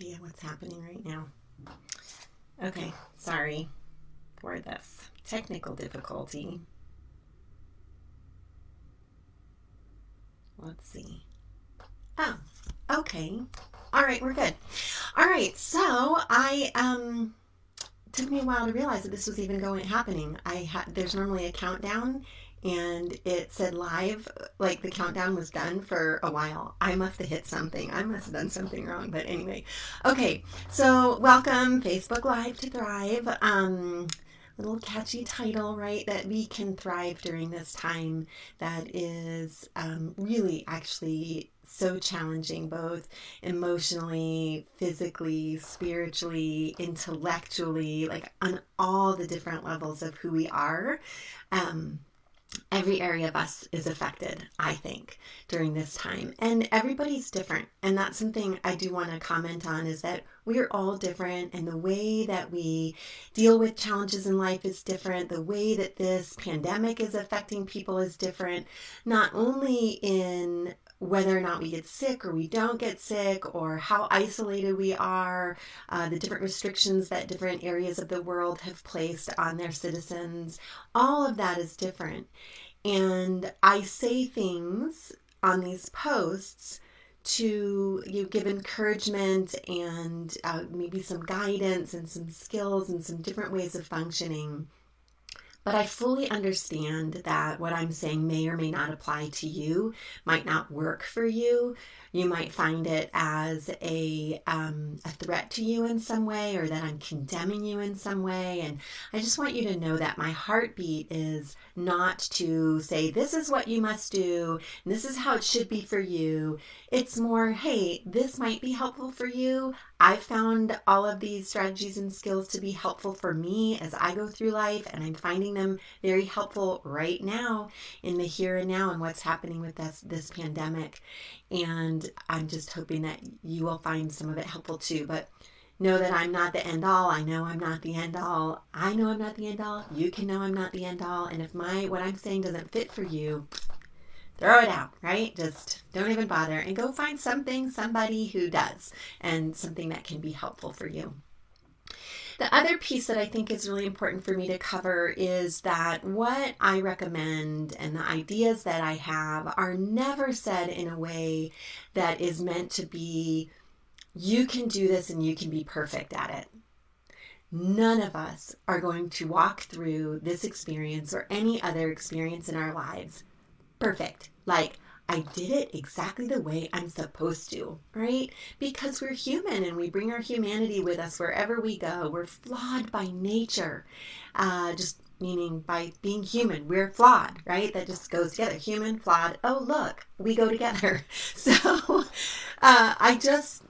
Idea what's happening right now. Okay, sorry for this technical difficulty. Let's see. Oh, okay. All right, we're good. All right, so I took me a while to realize that this was even happening. There's normally a countdown, and it said live, like the countdown was done for a while. I must have hit something. I must have done something wrong. But anyway, okay. So welcome, Facebook Live to Thrive. Little catchy title, right? That we can thrive during this time that is really actually so challenging, both emotionally, physically, spiritually, intellectually, like on all the different levels of who we are. Um, every area of us is affected, I think, during this time. And everybody's different. And that's something I do want to comment on, is that we are all different, and the way that we deal with challenges in life is different. The way that this pandemic is affecting people is different, not only in whether or not we get sick or we don't get sick, or how isolated we are, the different restrictions that different areas of the world have placed on their citizens. All of that is different. And I say things on these posts to give encouragement and maybe some guidance and some skills and some different ways of functioning. But I fully understand that what I'm saying may or may not apply to you, might not work for you. You might find it as a threat to you in some way, or that I'm condemning you in some way. And I just want you to know that my heartbeat is not to say, this is what you must do, and this is how it should be for you. It's more, hey, this might be helpful for you. I found all of these strategies and skills to be helpful for me as I go through life, and I'm finding them very helpful right now in the here and now and what's happening with this pandemic. And I'm just hoping that you will find some of it helpful too. But know that I'm not the end all. I know I'm not the end all. I know I'm not the end all. You can know I'm not the end all. And if what I'm saying doesn't fit for you, throw it out, right? Just don't even bother and go find somebody who does, and something that can be helpful for you. The other piece that I think is really important for me to cover is that what I recommend and the ideas that I have are never said in a way that is meant to be, you can do this and you can be perfect at it. None of us are going to walk through this experience or any other experience in our lives perfect. Like, I did it exactly the way I'm supposed to, right? Because we're human and we bring our humanity with us wherever we go. We're flawed by nature. Just meaning by being human, we're flawed, right? That just goes together. Human, flawed. Oh, look, we go together. So I just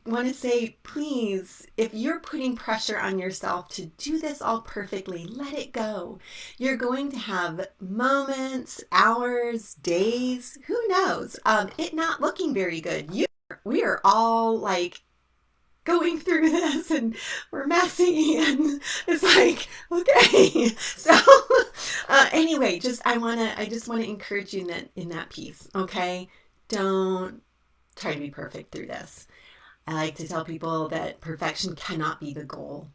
want to say, please, if you're putting pressure on yourself to do this all perfectly, let it go. You're going to have moments, hours, days, who knows, it not looking very good. We are all like going through this, and we're messy, and it's like, okay. So anyway, I just want to encourage you in that piece. Okay, don't try to be perfect through this. I like to tell people that perfection cannot be the goal.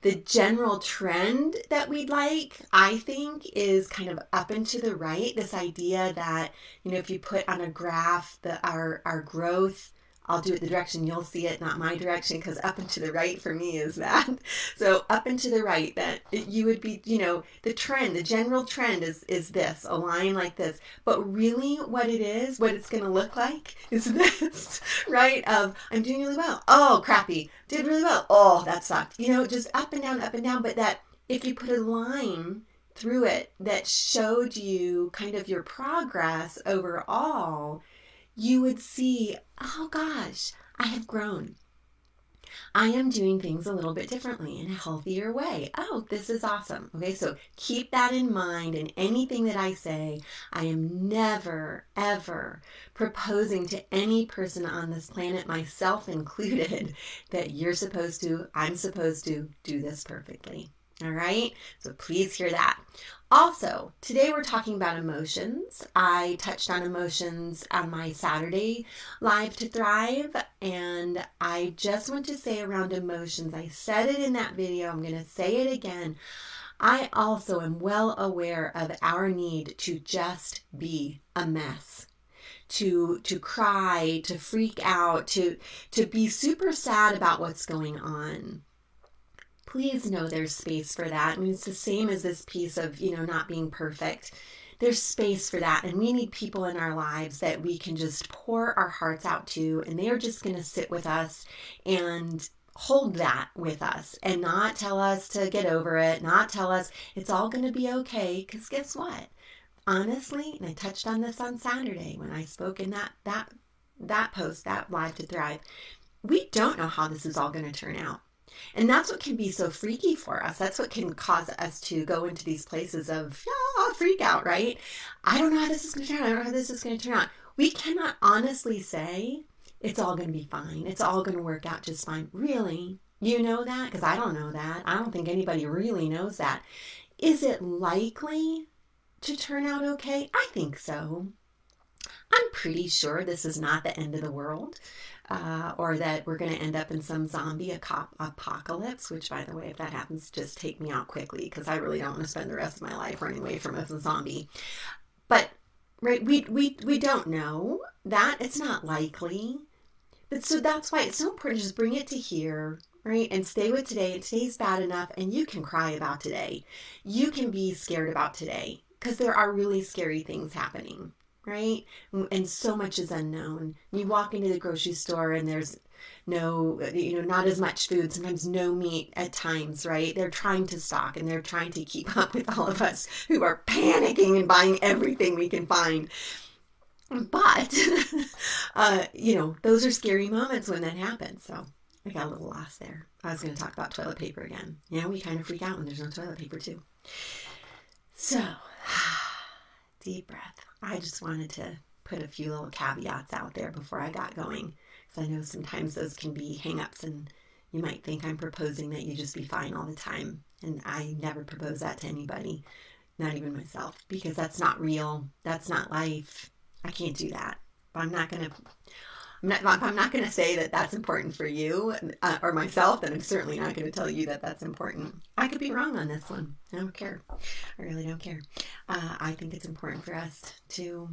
The general trend that we'd like, I think, is kind of up and to the right. This idea that, if you put on a graph our growth, I'll do it the direction you'll see it, not my direction, because up and to the right for me is that. So up and to the right, that you would be, the trend, the general trend is this, a line like this. But really what it's going to look like is this, right? Of, I'm doing really well. Oh, crappy. Did really well. Oh, that sucked. Just up and down. But that if you put a line through it that showed you kind of your progress overall, you would see, oh gosh, I have grown. I am doing things a little bit differently in a healthier way. Oh, this is awesome. Okay, so keep that in mind in anything that I say. I am never, ever proposing to any person on this planet, myself included, that I'm supposed to do this perfectly. All right, so please hear that. Also, today we're talking about emotions. I touched on emotions on my Saturday Live to Thrive, and I just want to say around emotions, I said it in that video, I'm going to say it again. I also am well aware of our need to just be a mess. To cry, to freak out, to be super sad about what's going on. Please know there's space for that. I mean, it's the same as this piece of, not being perfect. There's space for that. And we need people in our lives that we can just pour our hearts out to, and they are just going to sit with us and hold that with us and not tell us to get over it, not tell us it's all going to be okay. Because guess what? Honestly, and I touched on this on Saturday when I spoke in that post, that Live to Thrive, we don't know how this is all going to turn out. And that's what can be so freaky for us. That's what can cause us to go into these places of freak out, right? I don't know how this is going to turn out. I don't know how this is going to turn out. We cannot honestly say it's all going to be fine. It's all going to work out just fine. Really? You know that? Because I don't know that. I don't think anybody really knows that. Is it likely to turn out okay? I think so. I'm pretty sure this is not the end of the world. Or that we're going to end up in some zombie apocalypse, which, by the way, if that happens, just take me out quickly, because I really don't want to spend the rest of my life running away from a zombie. But, right, we don't know that. It's not likely. But so that's why it's so important to just bring it to here, right, and stay with today. Today's bad enough, and you can cry about today. You can be scared about today, because there are really scary things happening. Right? And so much is unknown. You walk into the grocery store and there's no, not as much food, sometimes no meat at times, right? They're trying to stock and they're trying to keep up with all of us who are panicking and buying everything we can find. But, those are scary moments when that happens. So I got a little lost there. I was going to talk about toilet paper again. We kind of freak out when there's no toilet paper too. So, deep breath. I just wanted to put a few little caveats out there before I got going, because I know sometimes those can be hang-ups, and you might think I'm proposing that you just be fine all the time, and I never propose that to anybody, not even myself, because that's not real. That's not life. I can't do that. But I'm not going to say that that's important for you or myself, then I'm certainly not going to tell you that that's important. I could be wrong on this one. I don't care. I really don't care. I think it's important for us to,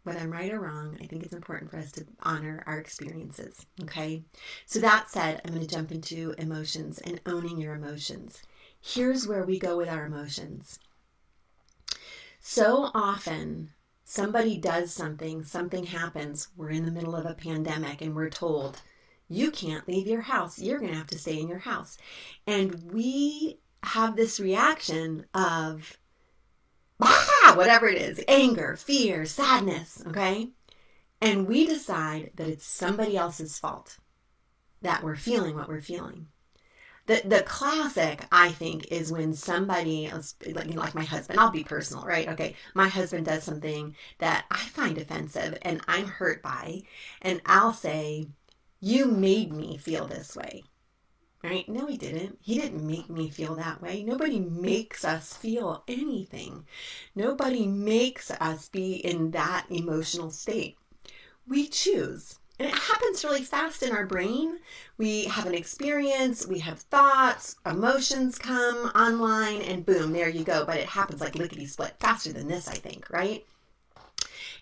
whether I'm right or wrong, I think it's important for us to honor our experiences. Okay? So that said, I'm going to jump into emotions and owning your emotions. Here's where we go with our emotions. So often, somebody does something happens, we're in the middle of a pandemic and we're told, you can't leave your house, you're going to have to stay in your house. And we have this reaction of, whatever it is, anger, fear, sadness, okay? And we decide that it's somebody else's fault that we're feeling what we're feeling. The classic, I think, is when somebody else, like my husband, I'll be personal, right? Okay, my husband does something that I find offensive and I'm hurt by, and I'll say, you made me feel this way, right? No, he didn't. He didn't make me feel that way. Nobody makes us feel anything. Nobody makes us be in that emotional state. We choose. And it happens really fast in our brain. We have an experience, we have thoughts, emotions come online, and boom, there you go. But it happens like lickety-split, faster than this, I think, right?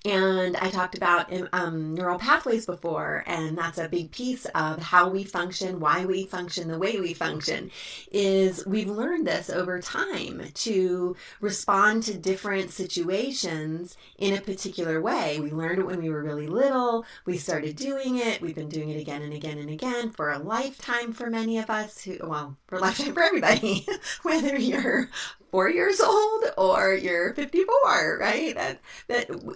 And I talked about neural pathways before, and that's a big piece of how we function, why we function, the way we function, is we've learned this over time to respond to different situations in a particular way. We learned it when we were really little. We started doing it. We've been doing it again and again and again for a lifetime for many of us, for a lifetime for everybody, whether you're 4 years old or you're 54, right?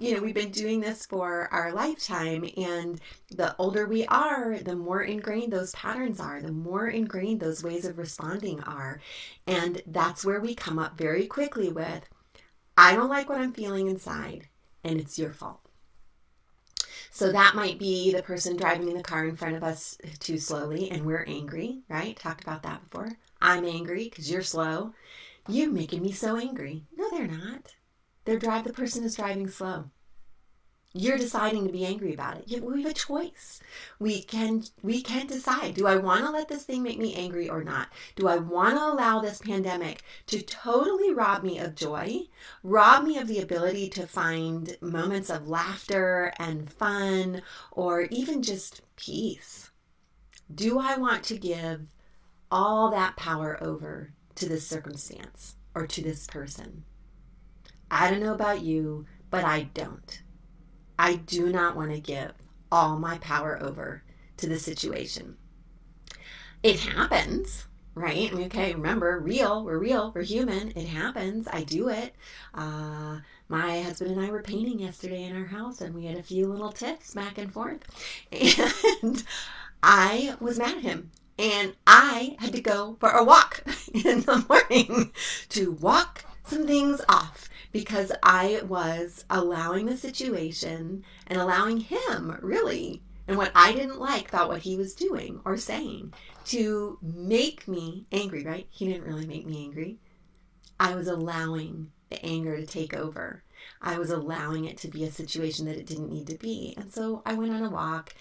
We've been doing this for our lifetime, and the older we are, the more ingrained those patterns are, the more ingrained those ways of responding are. And that's where we come up very quickly with, I don't like what I'm feeling inside, and it's your fault. So that might be the person driving in the car in front of us too slowly and we're angry, right? Talked about that before. I'm angry because you're slow. You're making me so angry. No, they're not. The person is driving slow. You're deciding to be angry about it. We have a choice. We can decide. Do I want to let this thing make me angry or not? Do I want to allow this pandemic to totally rob me of joy, rob me of the ability to find moments of laughter and fun, or even just peace? Do I want to give all that power over to this circumstance or to this person? I don't know about you, but I don't. I do not want to give all my power over to the situation. It happens, right? I mean, okay, remember, we're real, we're human. It happens. I do it. My husband and I were painting yesterday in our house, and we had a few little tiffs back and forth. And I was mad at him. And I had to go for a walk in the morning to walk some things off, because I was allowing the situation and allowing him, really, and what I didn't like about what he was doing or saying, to make me angry, right? He didn't really make me angry. I was allowing the anger to take over. I was allowing it to be a situation that it didn't need to be. And so I went on a walk.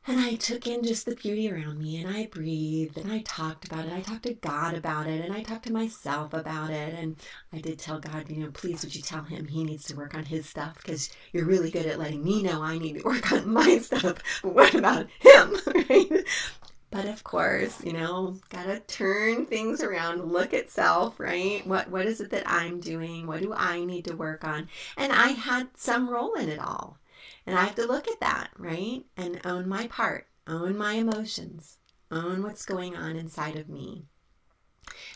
And I took in just the beauty around me, and I breathed, and I talked about it. I talked to God about it, and I talked to myself about it. And I did tell God, please would you tell him he needs to work on his stuff, because you're really good at letting me know I need to work on my stuff. But what about him, right? But of course, gotta turn things around, look at self, right? What is it that I'm doing? What do I need to work on? And I had some role in it all. And I have to look at that, right? And own my part, own my emotions, own what's going on inside of me,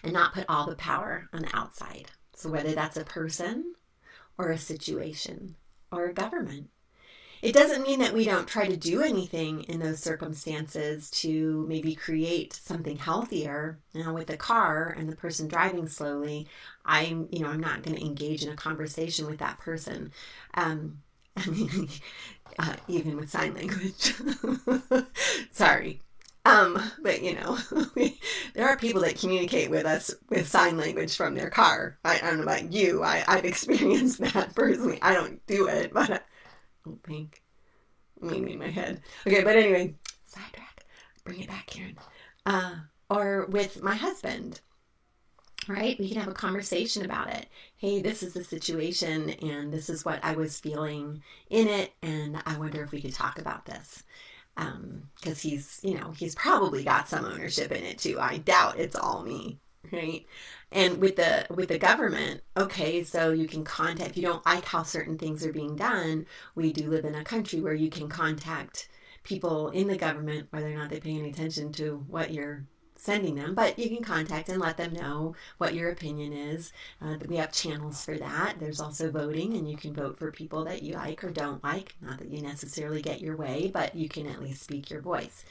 and not put all the power on the outside. So whether that's a person or a situation or a government. It doesn't mean that we don't try to do anything in those circumstances to maybe create something healthier. With the car and the person driving slowly, I'm not going to engage in a conversation with that person. I mean, even with sign language. Sorry. But there are people that communicate with us with sign language from their car. I don't know about you. I've experienced that personally. I don't do it, but I don't think. Maybe in my head. Okay, but anyway, sidetrack. Bring it back, Karen. Or with my husband. Right? We can have a conversation about it. Hey, this is the situation, and this is what I was feeling in it, and I wonder if we could talk about this. Because he's probably got some ownership in it too. I doubt it's all me, right? And with the government, okay, so you can contact, if you don't like how certain things are being done, we do live in a country where you can contact people in the government, whether or not they pay any attention to what you're sending them, but you can contact and let them know what your opinion is. We have channels for that. There's also voting, and you can vote for people that you like or don't like. Not that you necessarily get your way, but you can at least speak your voice.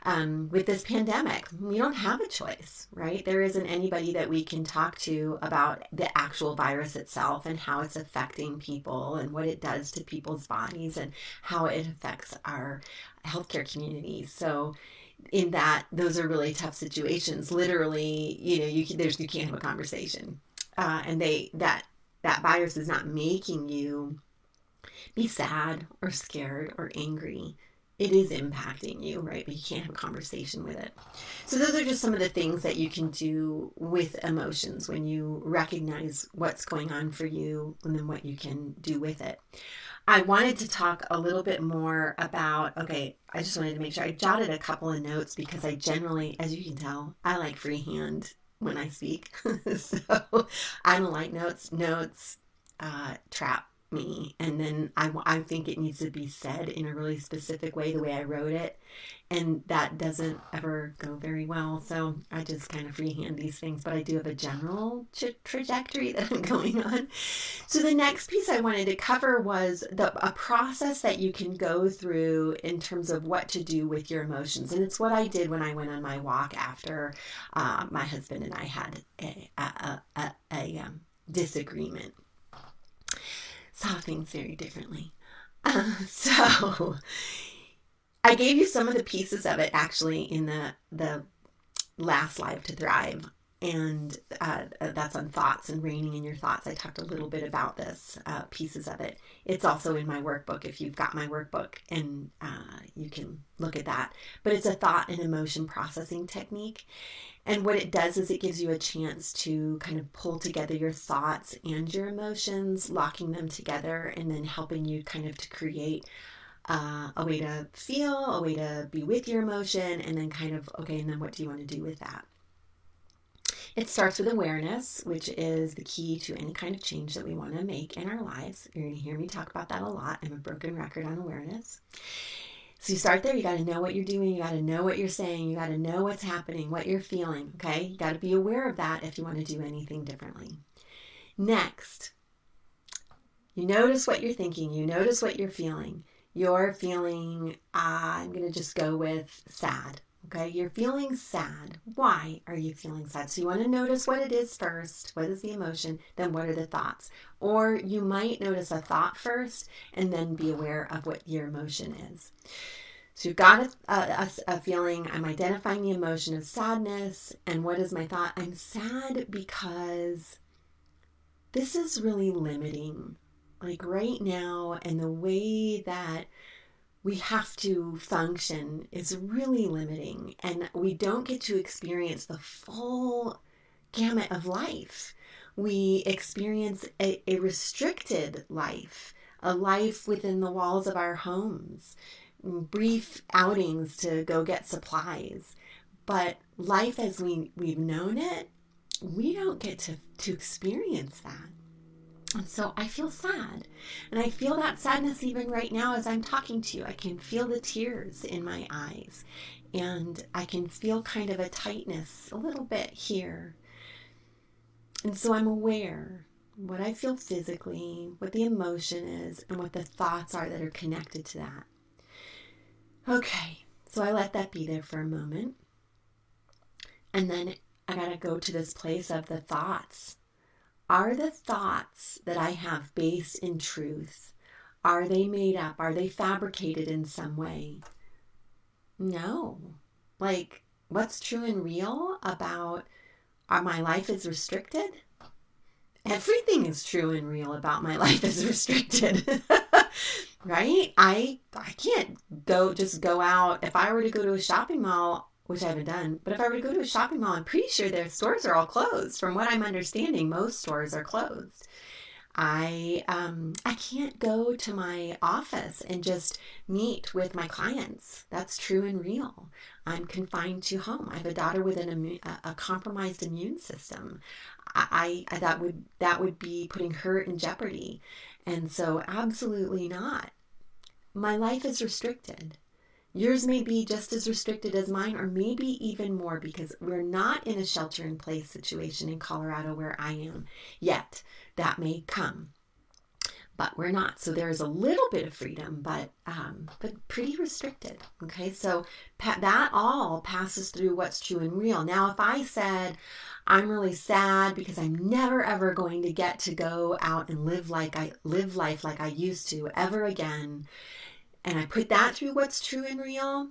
With this pandemic, we don't have a choice, right? There isn't anybody that we can talk to about the actual virus itself and how it's affecting people and what it does to people's bodies and how it affects our healthcare communities. So in that, those are really tough situations. Literally, you can't have a conversation, and that virus is not making you be sad or scared or angry. It is impacting you, right? But you can't have a conversation with it. So those are just some of the things that you can do with emotions when you recognize what's going on for you, and then what you can do with it. I wanted to talk a little bit more about, I just wanted to make sure I jotted a couple of notes, because I generally, as you can tell, I like freehand when I speak. So I don't like notes. Notes trap me. And then I think it needs to be said in a really specific way, the way I wrote it. And that doesn't ever go very well. So I just kind of freehand these things, but I do have a general trajectory that I'm going on. So the next piece I wanted to cover was a process that you can go through in terms of what to do with your emotions. And it's what I did when I went on my walk after my husband and I had a disagreement. Saw things very differently. So I gave you some of the pieces of it actually in the last Live to Thrive. And that's on thoughts and reining in your thoughts. I talked a little bit about this, pieces of it. It's also in my workbook if you've got my workbook, and you can look at that. But it's a thought and emotion processing technique. And what it does is it gives you a chance to kind of pull together your thoughts and your emotions, locking them together, and then helping you kind of to create a way to feel, a way to be with your emotion, and then kind of, okay, and then what do you want to do with that? It starts with awareness, which is the key to any kind of change that we want to make in our lives. You're going to hear me talk about that a lot. I'm a broken record on awareness. So you start there. You got to know what you're doing. You got to know what you're saying. You got to know what's happening, what you're feeling. Okay. You got to be aware of that if you want to do anything differently. Next, you notice what you're thinking. You notice what you're feeling. You're feeling, I'm going to just go with sad. Okay, you're feeling sad. Why are you feeling sad? So you want to notice what it is first. What is the emotion? Then what are the thoughts? Or you might notice a thought first and then be aware of what your emotion is. So you've got a feeling. I'm identifying the emotion of sadness. And what is my thought? I'm sad because this is really limiting. Like right now, and the way that we have to function is really limiting, and we don't get to experience the full gamut of life. We experience a restricted life, a life within the walls of our homes, brief outings to go get supplies. But life as we've known it, we don't get to experience that. And so I feel sad. And I feel that sadness even right now as I'm talking to you. I can feel the tears in my eyes. And I can feel kind of a tightness a little bit here. And so I'm aware what I feel physically, what the emotion is, and what the thoughts are that are connected to that. Okay, so I let that be there for a moment. And then I got to go to this place of the thoughts. Are the thoughts that I have based in truth? Are they made up? Are they fabricated in some way? No. Like, what's true and real about my life is restricted? Everything is true and real about my life is restricted. Right? I can't go out. If I were to go to a shopping mall, which I haven't done, but if I were to go to a shopping mall, I'm pretty sure their stores are all closed. From what I'm understanding, most stores are closed. I can't go to my office and just meet with my clients. That's true and real. I'm confined to home. I have a daughter with a compromised immune system. That would be putting her in jeopardy. And so absolutely not. My life is restricted. Yours may be just as restricted as mine, or maybe even more, because we're not in a shelter-in-place situation in Colorado where I am yet. That may come, but we're not. So there's a little bit of freedom, but pretty restricted. Okay, so that all passes through what's true and real. Now, if I said I'm really sad because I'm never ever going to get to go out and live life like I used to ever again, and I put that through what's true and real,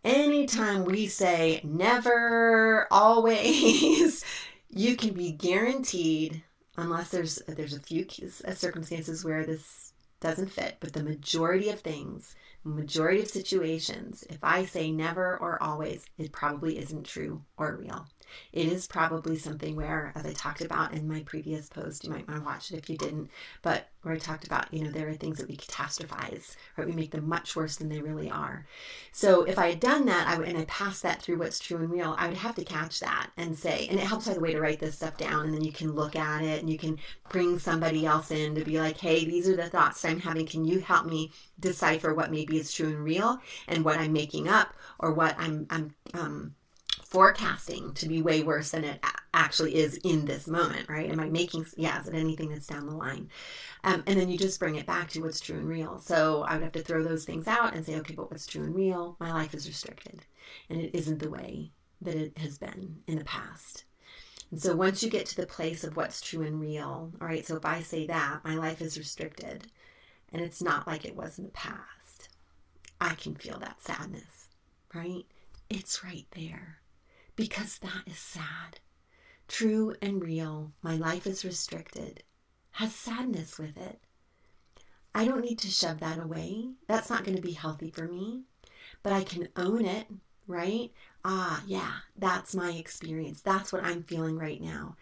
anytime we say never, always, you can be guaranteed, unless there's a few circumstances where this doesn't fit, but the majority of things, majority of situations, if I say never or always, it probably isn't true or real. It is probably something where, as I talked about in my previous post, you might want to watch it if you didn't, but where I talked about, there are things that we catastrophize, right? We make them much worse than they really are. So if I had done that, and I passed that through what's true and real, I would have to catch that and say, and it helps, by the way, to write this stuff down, and then you can look at it and you can bring somebody else in to be like, hey, these are the thoughts I'm having. Can you help me decipher what maybe is true and real and what I'm making up, or what I'm forecasting to be way worse than it actually is in this moment, right? Am I making, is it anything that's down the line? And then you just bring it back to what's true and real. So I would have to throw those things out and say, okay, but what's true and real? My life is restricted, and it isn't the way that it has been in the past. And so once you get to the place of what's true and real, all right, so if I say that, my life is restricted, and it's not like it was in the past, I can feel that sadness, right? It's right there because that is sad. True and real, my life is restricted, has sadness with it. I don't need to shove that away. That's not going to be healthy for me, but I can own it, right? Yeah, that's my experience. That's what I'm feeling right now.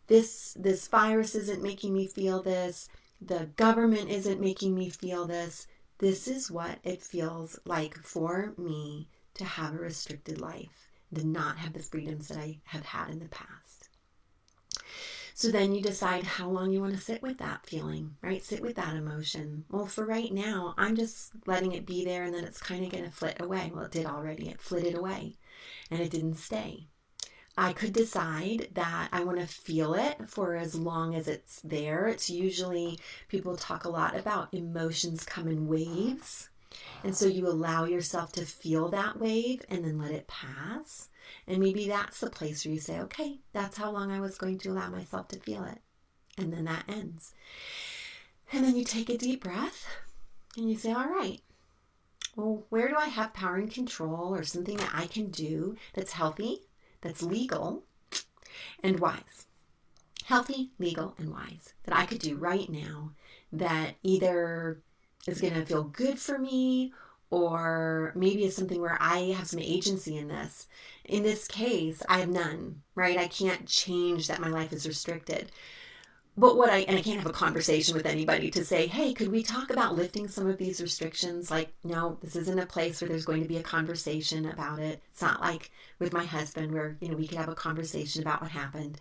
This virus isn't making me feel this. The government isn't making me feel this. This is what it feels like for me to have a restricted life, to not have the freedoms that I have had in the past. So then you decide how long you want to sit with that feeling, right? Sit with that emotion. Well, for right now, I'm just letting it be there, and then it's kind of going to flit away. Well, it did already. It flitted away, and it didn't stay. I could decide that I want to feel it for as long as it's there. It's usually, people talk a lot about emotions come in waves. And so you allow yourself to feel that wave and then let it pass. And maybe that's the place where you say, okay, that's how long I was going to allow myself to feel it. And then that ends. And then you take a deep breath and you say, all right, well, where do I have power and control or something that I can do that's healthy, that's legal, and wise? Healthy, legal, and wise that I could do right now that either is going to feel good for me, or maybe it's something where I have some agency in this. In this case, I have none, right? I can't change that my life is restricted. But I can't have a conversation with anybody to say, hey, could we talk about lifting some of these restrictions? Like, no, this isn't a place where there's going to be a conversation about it. It's not like with my husband where, we could have a conversation about what happened.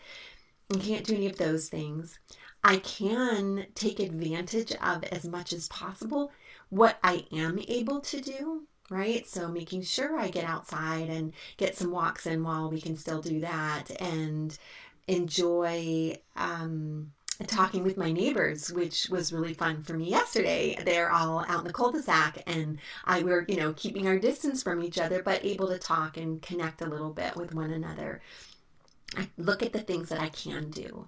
I can't do any of those things. I can take advantage of as much as possible what I am able to do, right? So making sure I get outside and get some walks in while we can still do that, and enjoy talking with my neighbors, which was really fun for me yesterday. They're all out in the cul-de-sac, and we're, keeping our distance from each other, but able to talk and connect a little bit with one another. I look at the things that I can do,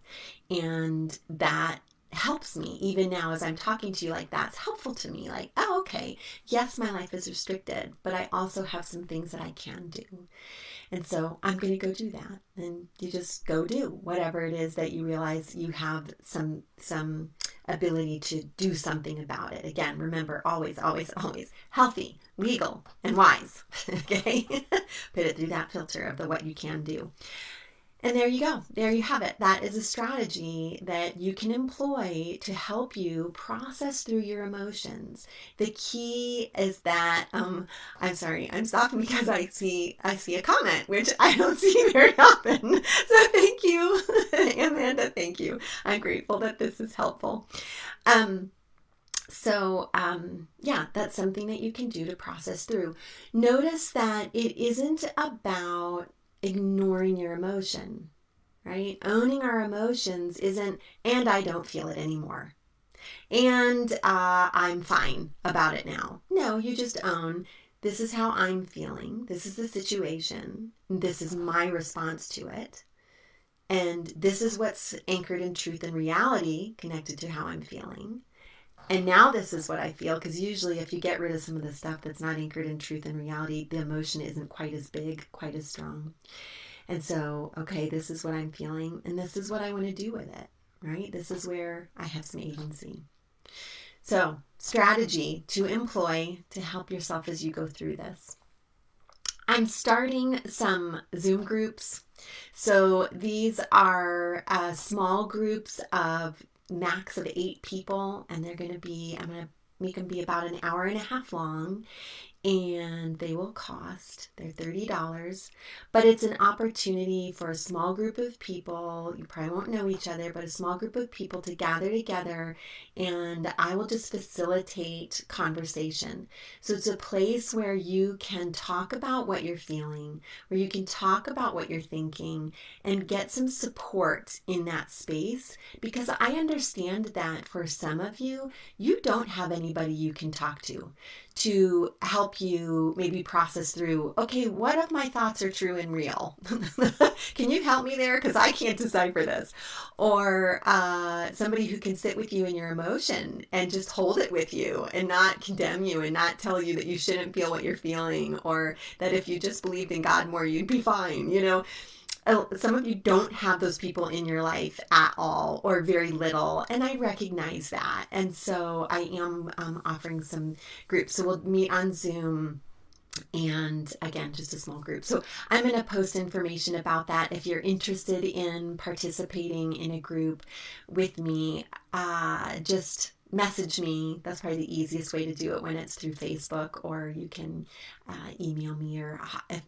and that helps me. Even now as I'm talking to you, like, that's helpful to me. Like, oh, okay, yes, my life is restricted, but I also have some things that I can do. And so I'm going to go do that. And you just go do whatever it is that you realize you have some ability to do something about it. Again, remember, always, always, always healthy, legal, and wise. Okay? Put it through that filter of what you can do. And there you go. There you have it. That is a strategy that you can employ to help you process through your emotions. The key is that, I'm sorry, I'm stopping because I see a comment, which I don't see very often. So thank you, Amanda. Thank you. I'm grateful that this is helpful. Yeah, that's something that you can do to process through. Notice that it isn't about ignoring your emotion, right? Owning our emotions isn't, and I don't feel it anymore, and I'm fine about it now. No, you just own, this is how I'm feeling, this is the situation, this is my response to it, and this is what's anchored in truth and reality connected to how I'm feeling. And now this is what I feel, because usually if you get rid of some of the stuff that's not anchored in truth and reality, the emotion isn't quite as big, quite as strong. And so, okay, this is what I'm feeling, and this is what I want to do with it, right? This is where I have some agency. So, strategy to employ to help yourself as you go through this. I'm starting some Zoom groups. So these are small groups of max of 8 people, and I'm going to make them be about an hour and a half long, and they will cost, they're $30, but it's an opportunity for a small group of people. You probably won't know each other, but a small group of people to gather together, and I will just facilitate conversation. So it's a place where you can talk about what you're feeling, where you can talk about what you're thinking, and get some support in that space, because I understand that for some of you, you don't have anybody you can talk to. to help you maybe process through, okay, what of my thoughts are true and real? Can you help me there? Because I can't decipher this. Or somebody who can sit with you in your emotion and just hold it with you and not condemn you and not tell you that you shouldn't feel what you're feeling, or that if you just believed in God more, you'd be fine. Some of you don't have those people in your life at all, or very little, and I recognize that. And so I am offering some groups. So we'll meet on Zoom, and again, just a small group. So I'm going to post information about that. If you're interested in participating in a group with me, just message me. That's probably the easiest way to do it, when it's through Facebook, or you can email me, or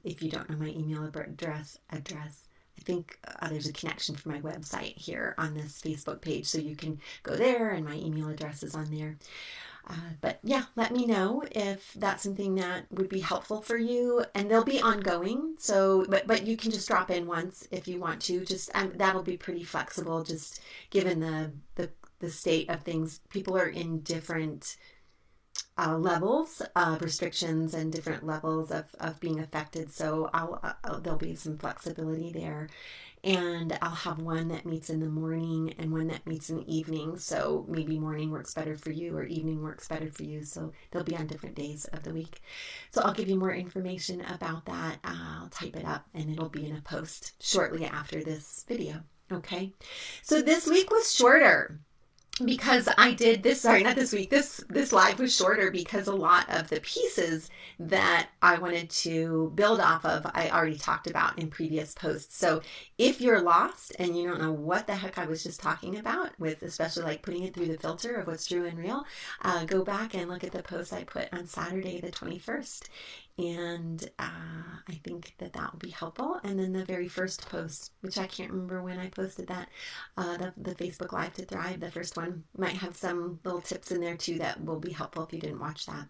if you don't know my email address, I think there's a connection for my website here on this Facebook page, so you can go there, and my email address is on there. But yeah, let me know if that's something that would be helpful for you, and they'll be ongoing. So, but you can just drop in once if you want to. Just that'll be pretty flexible, just given the state of things. People are in different levels of restrictions and different levels of being affected. So there'll be some flexibility there. And I'll have one that meets in the morning and one that meets in the evening. So maybe morning works better for you, or evening works better for you. So they'll be on different days of the week. So I'll give you more information about that. I'll type it up, and it'll be in a post shortly after this video. Okay. So this week was shorter, because I did this, sorry, not this week, this live was shorter because a lot of the pieces that I wanted to build off of, I already talked about in previous posts. So if you're lost and you don't know what the heck I was just talking about, with especially like putting it through the filter of what's true and real, go back and look at the post I put on Saturday the 21st. And I think that will be helpful. And then the very first post, which I can't remember when I posted that, the Facebook Live to Thrive, the first one, might have some little tips in there too that will be helpful if you didn't watch that.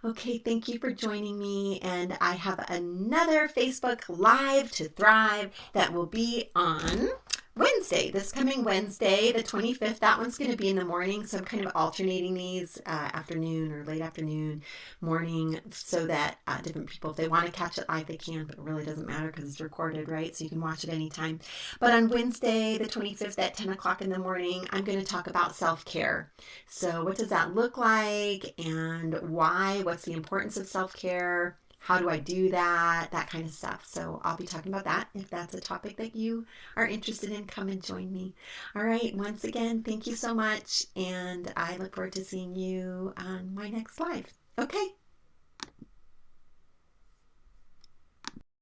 Okay, thank you for joining me. And I have another Facebook Live to Thrive that will be on Wednesday, this coming Wednesday, the 25th. That one's going to be in the morning, so I'm kind of alternating these afternoon or late afternoon, morning, so that different people, if they want to catch it live, they can, but it really doesn't matter because it's recorded, right? So you can watch it anytime. But on Wednesday, the 25th at 10 o'clock in the morning, I'm going to talk about self-care. So what does that look like, and why? What's the importance of self-care? How do I do that? That kind of stuff. So I'll be talking about that. If that's a topic that you are interested in, come and join me. All right. Once again, thank you so much. And I look forward to seeing you on my next live. Okay.